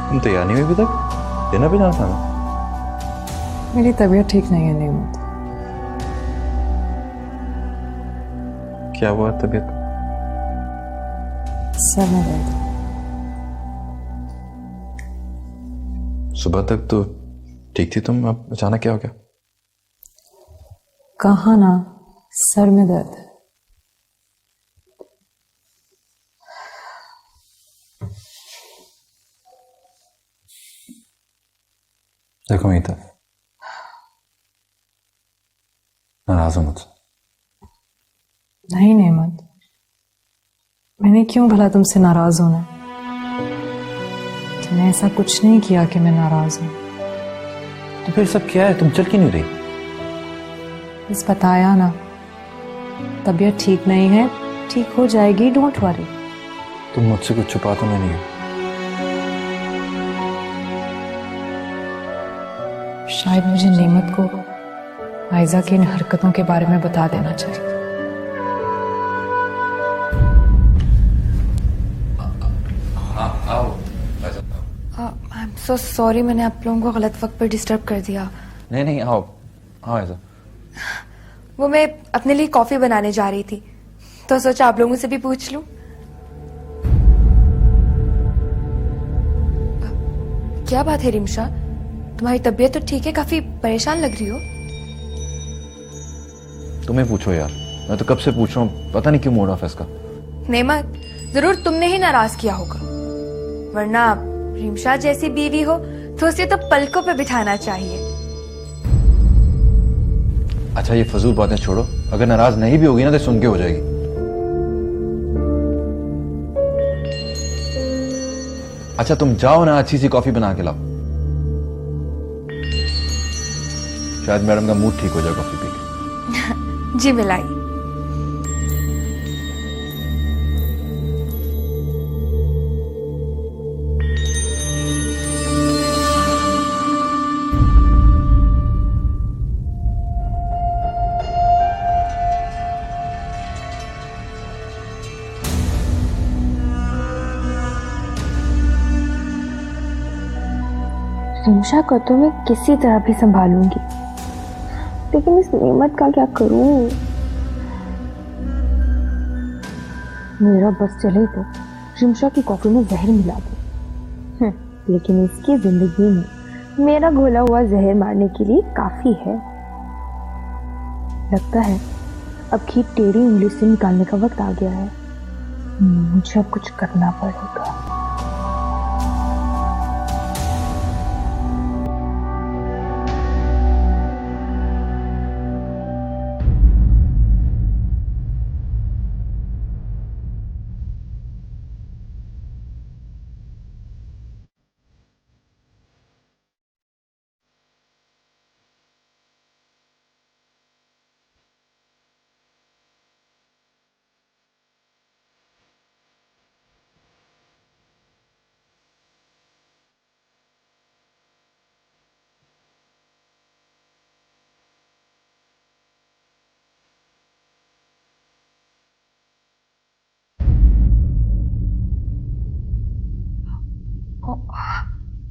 तुम तैयार नहीं हुई अभी तक? डिनर पे जाना था ना। मेरी तबीयत ठीक नहीं है नेमत। क्या हुआ तबीयत? सर में दर्द। सुबह तक तो ठीक थी तुम, अब अचानक क्या हो गया? कहा ना, सर में दर्द है। देखो मीता, नाराज हो मुझसे? नहीं नेमत, मैंने क्यों भला तुमसे नाराज होना? तुमने ऐसा कुछ नहीं किया कि मैं नाराज हूं। तो फिर सब क्या है? तुम चल क्यों नहीं रही? बस बताया ना, तबीयत ठीक नहीं है, ठीक हो जाएगी, डोंट वरी। तुम मुझसे कुछ छुपा तो नहीं हो? शायद मुझे नेमत को आयजा की इन हरकतों के बारे में बता देना चाहिए। आई एम सो सॉरी, मैंने आप लोगों को गलत वक्त पर डिस्टर्ब कर दिया। नहीं नहीं, आओ आओ ऐसा। वो मैं अपने लिए कॉफी बनाने जा रही थी, तो सोचा आप लोगों से भी पूछ लूं। क्या बात है रिमशा, तुम्हारी तबीयत तो ठीक है? काफी परेशान लग रही हो। तुम्हें पूछो यार, मैं तो कब से पूछ रहा हूँ, पता नहीं क्यों मूड ऑफ है इसका। नेमत, जरूर तुमने ही नाराज किया होगा, वरना रिमशा जैसी बीवी हो तो उसे तो पलकों पे बिठाना चाहिए। अच्छा ये फजूल बातें छोड़ो, अगर नाराज नहीं भी होगी ना तो सुन के हो जाएगी। अच्छा तुम जाओ ना, अच्छी सी कॉफी बना के लाओ, शायद मैडम का मूड ठीक हो जाए कॉफी पी के। जी मिलाई। रिमशा को तो मैं किसी तरह भी संभालूंगी, लेकिन इस नेमत का क्या करूं? मेरा बस चले तो रिमशा की कॉफी में जहर मिला दूं, लेकिन इसकी जिंदगी में मेरा घोला हुआ जहर मारने के लिए काफी है। लगता है अब खीर टेढ़ी उंगली से निकालने का वक्त आ गया है। मुझे अब कुछ करना पड़ेगा।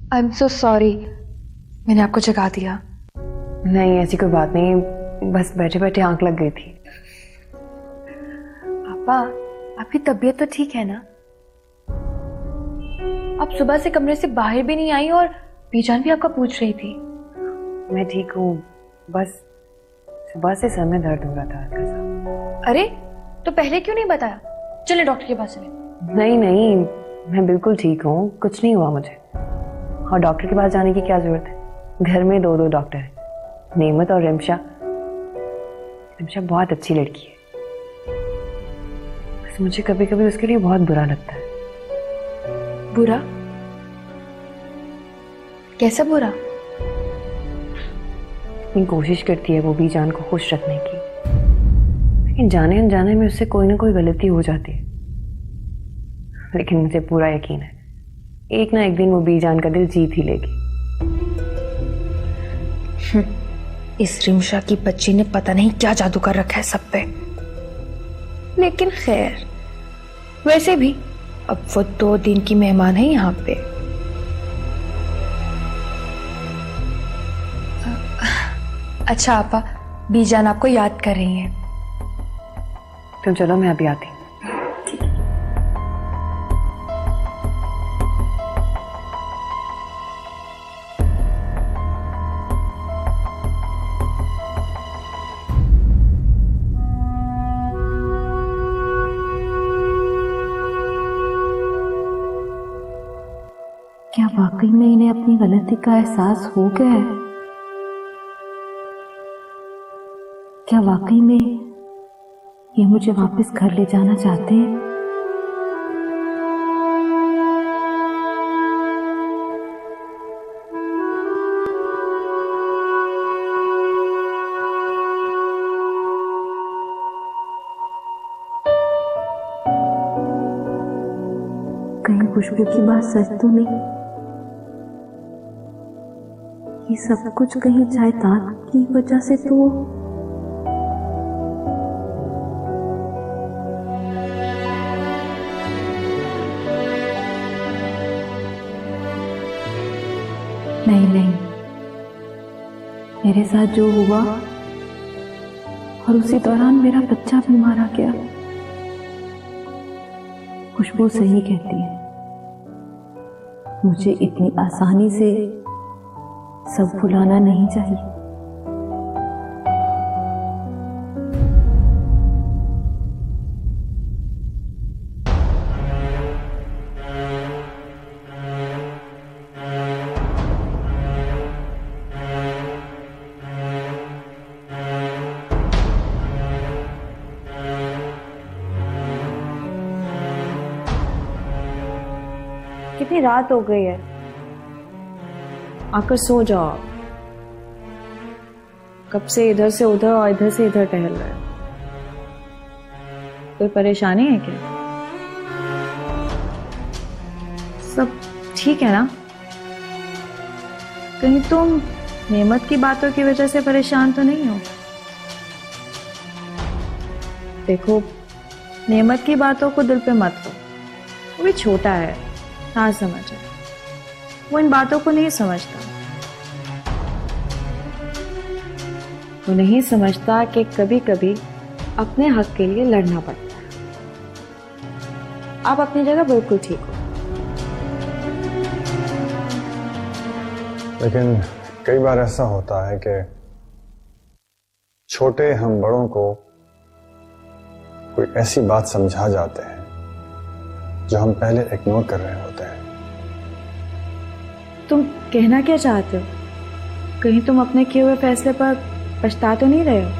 आई एम सो सॉरी, मैंने आपको जगा दिया। नहीं ऐसी कोई बात नहीं, बस बैठे बैठे आंख लग गई थी। पापा, आपकी तबीयत तो ठीक है ना? आप सुबह से कमरे से बाहर भी नहीं आई और बीजान भी आपका पूछ रही थी। मैं ठीक हूँ, बस सुबह से सर में दर्द हो रहा था हल्का सा। अरे तो पहले क्यों नहीं बताया? चले डॉक्टर के पास चले। नहीं नहीं, मैं बिल्कुल ठीक हूँ, कुछ नहीं हुआ मुझे। और डॉक्टर के पास जाने की क्या जरूरत है? घर में दो डॉक्टर हैं, नेमत और रिमशा। रिमशा बहुत अच्छी लड़की है, बस मुझे कभी कभी उसके लिए बहुत बुरा लगता है। बुरा? कैसा बुरा? इतनी कोशिश करती है वो बीजान को खुश रखने की, लेकिन जाने अनजाने में उससे कोई ना कोई गलती हो जाती है। लेकिन मुझे पूरा यकीन है एक ना एक दिन वो बीजान का दिल जीत ही लेगी। इस रिमशा की बच्ची ने पता नहीं क्या जादू कर रखा है सब पे। लेकिन खैर, वैसे भी अब वो 2 दिन की मेहमान है यहाँ पे। अच्छा आपा, बीजान आपको याद कर रही हैं। तुम चलो, मैं अभी आती हूँ। क्या वाकई में इन्हें अपनी गलती का एहसास हो गया है? क्या वाकई में ये मुझे वापस घर ले जाना चाहते हैं? कहीं खुशबू की बात सच तो नहीं? ये सब कुछ कहीं जायदाद की वजह से तो? नहीं नहीं, मेरे साथ जो हुआ और उसी दौरान मेरा बच्चा भी मारा गया। खुशबू सही कहती है, मुझे इतनी आसानी से सब भुलाना नहीं चाहिए। कितनी रात हो गई है, आकर सो जाओ। कब से इधर से उधर और इधर से इधर टहल रहे हो? कोई परेशानी है क्या? सब ठीक है ना? कहीं तुम नेमत की बातों की वजह से परेशान तो नहीं हो? देखो, नेमत की बातों को दिल पे मत लो। वो भी छोटा है, ना समझे। वो इन बातों को नहीं समझता। वो नहीं समझता कि कभी कभी अपने हक के लिए लड़ना पड़ता है। आप अपनी जगह बिल्कुल ठीक हो। लेकिन कई बार ऐसा होता है कि छोटे हम बड़ों को कोई ऐसी बात समझा जाते हैं जो हम पहले इग्नोर कर रहे होते हैं। तुम कहना क्या चाहते हो? कहीं तुम अपने किए हुए फैसले पर पछता तो नहीं रहे हो?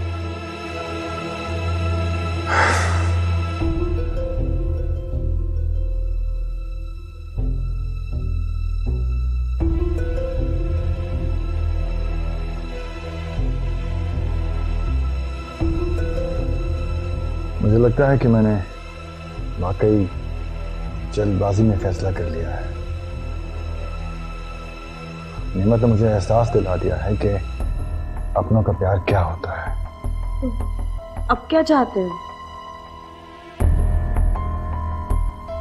मुझे लगता है कि मैंने वाकई जल्दबाजी में फैसला कर लिया है। नेमत ने मुझे एहसास दिला दिया है कि अपनों का प्यार क्या होता है। अब क्या चाहते हो?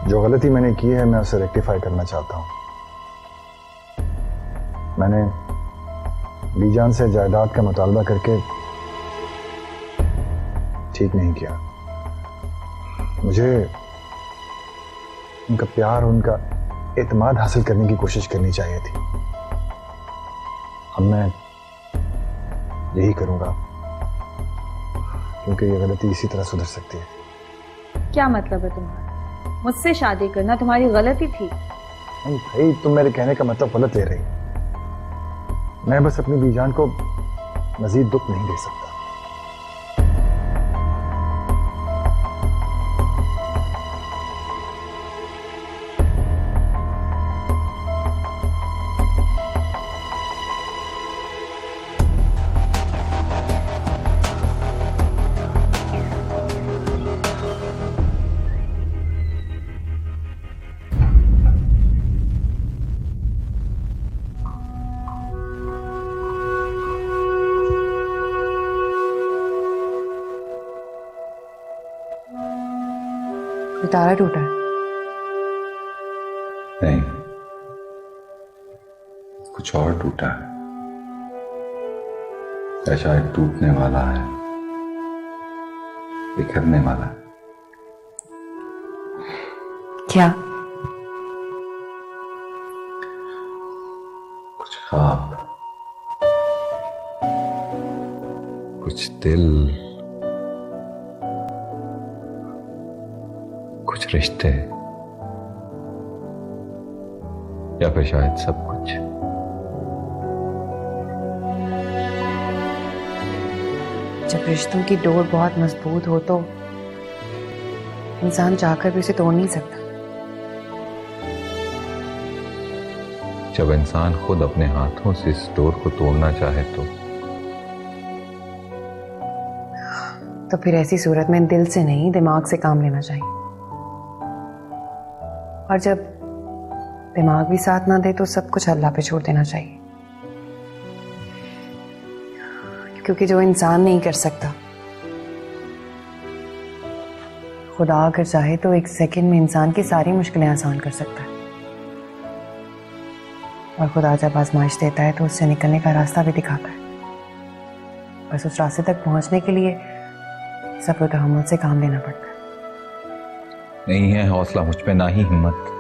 जो गलती मैंने की है मैं उसे रेक्टिफाई करना चाहता हूं। मैंने बीजान से जायदाद का मुतालबा करके ठीक नहीं किया। मुझे उनका प्यार, उनका एतमाद हासिल करने की कोशिश करनी चाहिए थी। अब मैं यही करूंगा, क्योंकि ये गलती इसी तरह सुधर सकती है। क्या मतलब है तुम्हारा? मुझसे शादी करना तुम्हारी गलती थी? नहीं भाई, तुम मेरे कहने का मतलब गलत ले रही। मैं बस अपनी बीजान को मजीद दुख नहीं दे सकता। तारा टूटा है? नहीं, कुछ और टूटा है। या शायद टूटने वाला है, बिखरने वाला है। क्या? कुछ ख्वाब, कुछ दिल, कुछ रिश्ते, या फिर शायद सब कुछ। जब रिश्तों की डोर बहुत मजबूत हो तो इंसान चाहकर भी उसे तोड़ नहीं सकता। जब इंसान खुद अपने हाथों से इस डोर को तोड़ना चाहे तो फिर ऐसी सूरत में दिल से नहीं दिमाग से काम लेना चाहिए। और जब दिमाग भी साथ ना दे तो सब कुछ अल्लाह पे छोड़ देना चाहिए, क्योंकि जो इंसान नहीं कर सकता, खुदा अगर चाहे तो एक सेकंड में इंसान की सारी मुश्किलें आसान कर सकता है। और खुदा जब आजमाइश देता है तो उससे निकलने का रास्ता भी दिखाता है। बस उस रास्ते तक पहुंचने के लिए सब्र तहम्मुल से काम लेना पड़ता है। नहीं है हौसला मुझ पे, ना ही हिम्मत।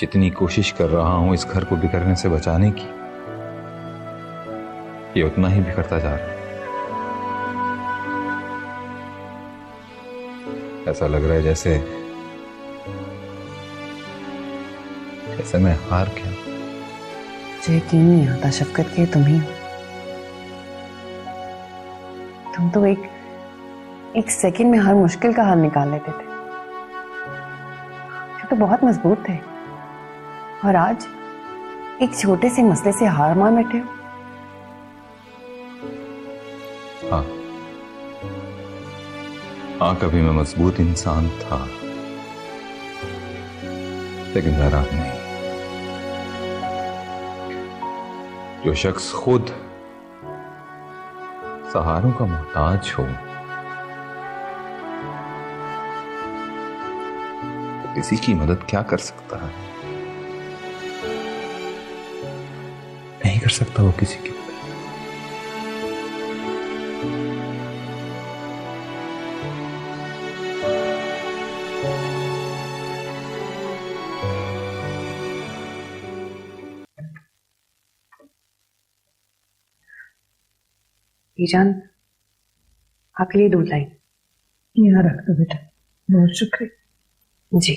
जितनी कोशिश कर रहा हूं इस घर को बिखरने से बचाने की, ये उतना ही बिखरता जा रहा है। ऐसा लग रहा है जैसे मैं हार गया। मुझे यकीन नहीं आता शफकत के तुम ही हो। तुम तो एक सेकंड में हर मुश्किल का हल निकाल लेते थे। तो बहुत मजबूत थे, और आज एक छोटे से मसले से हार मान बैठे हो। हाँ, कभी मैं मजबूत इंसान था, लेकिन मैं अब नहीं। जो शख्स खुद सहारों का मोहताज हो तो किसी की मदद क्या कर सकता है? नहीं कर सकता वो किसी की। बीजान, आपके लिए दूध लाई। यहाँ रख दो बेटा, बहुत शुक्रिया। जी।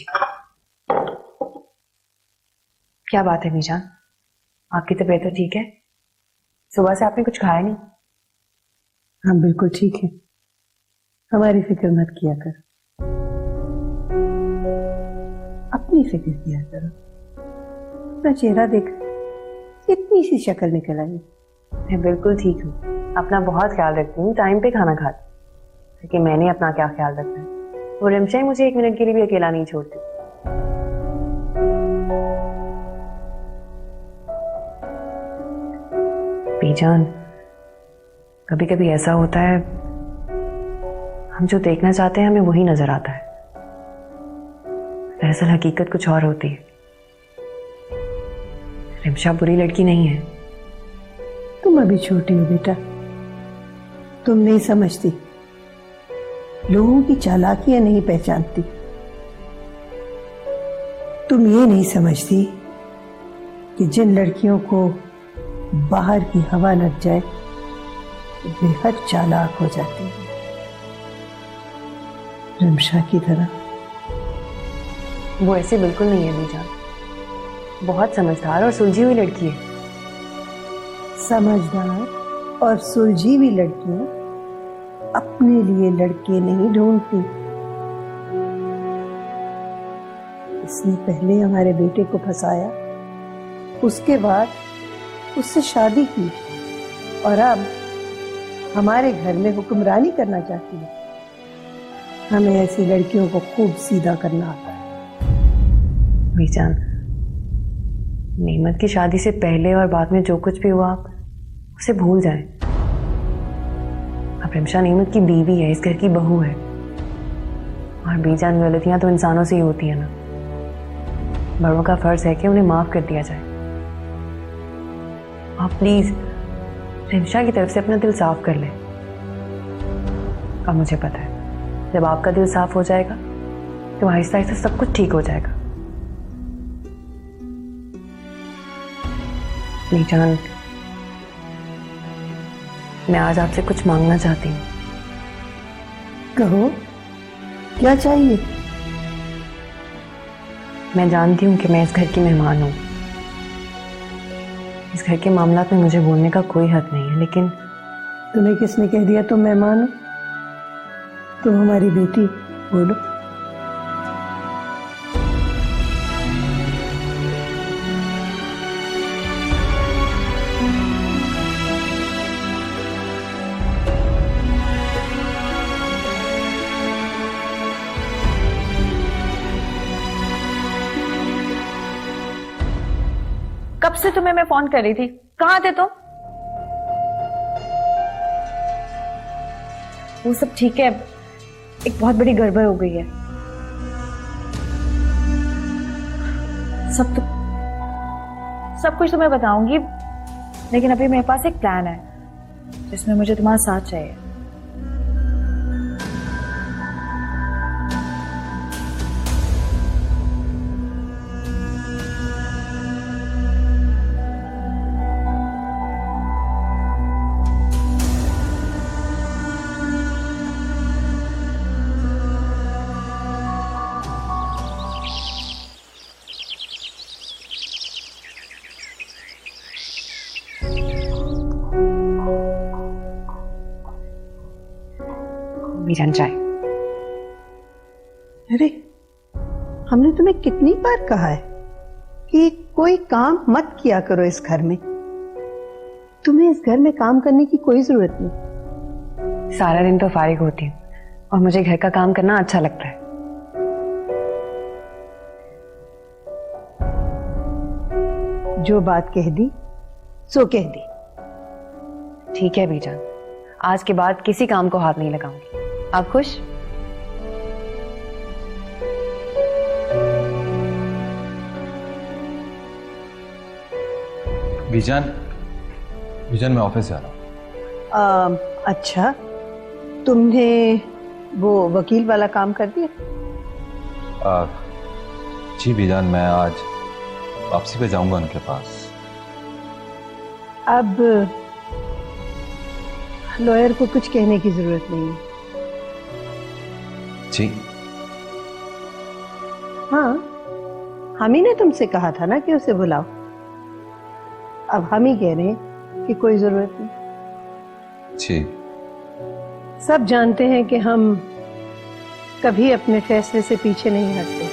क्या बात है बीजान, आपकी तबीयत तो ठीक है? सुबह से आपने कुछ खाया नहीं? हाँ बिल्कुल ठीक है, हमारी फिक्र मत किया कर, अपनी फिक्र किया करो। अपना चेहरा देख, इतनी सी शक्ल निकल आई। मैं बिल्कुल ठीक हूँ, अपना बहुत ख्याल रखती हूँ, टाइम पे खाना खाती, लेकिन मैंने अपना क्या ख्याल रखना है। वो रिमशा ही मुझे एक मिनट के लिए भी अकेला नहीं छोड़ती। बीजान, कभी कभी ऐसा होता है हम जो देखना चाहते हैं हमें वही नजर आता है, दरअसल हकीकत कुछ और होती है। रिमशा बुरी लड़की नहीं है। तुम अभी छोटी हो बेटा, तुम नहीं समझती, लोगों की चालाकियां नहीं पहचानती। तुम ये नहीं समझती कि जिन लड़कियों को बाहर की हवा लग जाए तो बेहद चालाक हो जाती है, रिमशा की तरह। वो ऐसे बिल्कुल नहीं है बीजान, बहुत समझदार और सुलझी हुई लड़की है। समझदार और सुलझी हुई लड़कियां अपने लिए लड़के नहीं ढूंढती। इसने पहले हमारे बेटे को फंसाया, उसके बाद उससे शादी की, और अब हमारे घर में हुक्मरानी करना चाहती है। हमें ऐसी लड़कियों को खूब सीधा करना आता है। बीजान, नेमत की शादी से पहले और बाद में जो कुछ भी हुआ उसे भूल जाएं। अब रिमशा नेमत की बीवी है, इस घर की बहू है, और बीजान गलतियां तो इंसानों से ही होती है ना। बड़ों का फर्ज है कि उन्हें माफ कर दिया जाए। आप प्लीज रिंशा की तरफ से अपना दिल साफ कर ले। अब मुझे पता है जब आपका दिल साफ हो जाएगा तो आहिस्ता आहिस्ता सब कुछ ठीक हो जाएगा। मीजान, मैं आज आपसे कुछ मांगना चाहती हूँ। कहो, क्या चाहिए? मैं जानती हूँ कि मैं इस घर की मेहमान हूँ, इस घर के मामलात में मुझे बोलने का कोई हक नहीं है, लेकिन तुम्हें किसने कह दिया तुम मेहमान हो? तुम हमारी बेटी, बोलो। कब से तुम्हें मैं फोन कर रही थी, कहाँ थे तुम? वो सब ठीक है, एक बहुत बड़ी गड़बड़ हो गई है। सब कुछ तुम्हें बताऊंगी, लेकिन अभी मेरे पास एक प्लान है जिसमें मुझे तुम्हारा साथ चाहिए। मीजान, चाय। अरे, हमने तुम्हें कितनी बार कहा है कि कोई काम मत किया करो इस घर में। तुम्हें इस घर में काम करने की कोई जरूरत नहीं। सारा दिन तो फारिग होती हूँ और मुझे घर का काम करना अच्छा लगता है। जो बात कह दी सो कह दी। ठीक है बीजान, आज के बाद किसी काम को हाथ नहीं लगाऊंगी। आप खुश? बीजान, बीजान मैं ऑफिस से आ रहा हूँ। अच्छा, तुमने वो वकील वाला काम कर दिया? जी बीजान, मैं आज वापसी पे जाऊंगा उनके पास। अब लॉयर को कुछ कहने की जरूरत नहीं है। जी हाँ, हम ही ने तुमसे कहा था ना कि उसे बुलाओ। अब हम ही कह रहे हैं कि कोई जरूरत नहीं। जी, सब जानते हैं कि हम कभी अपने फैसले से पीछे नहीं हटते।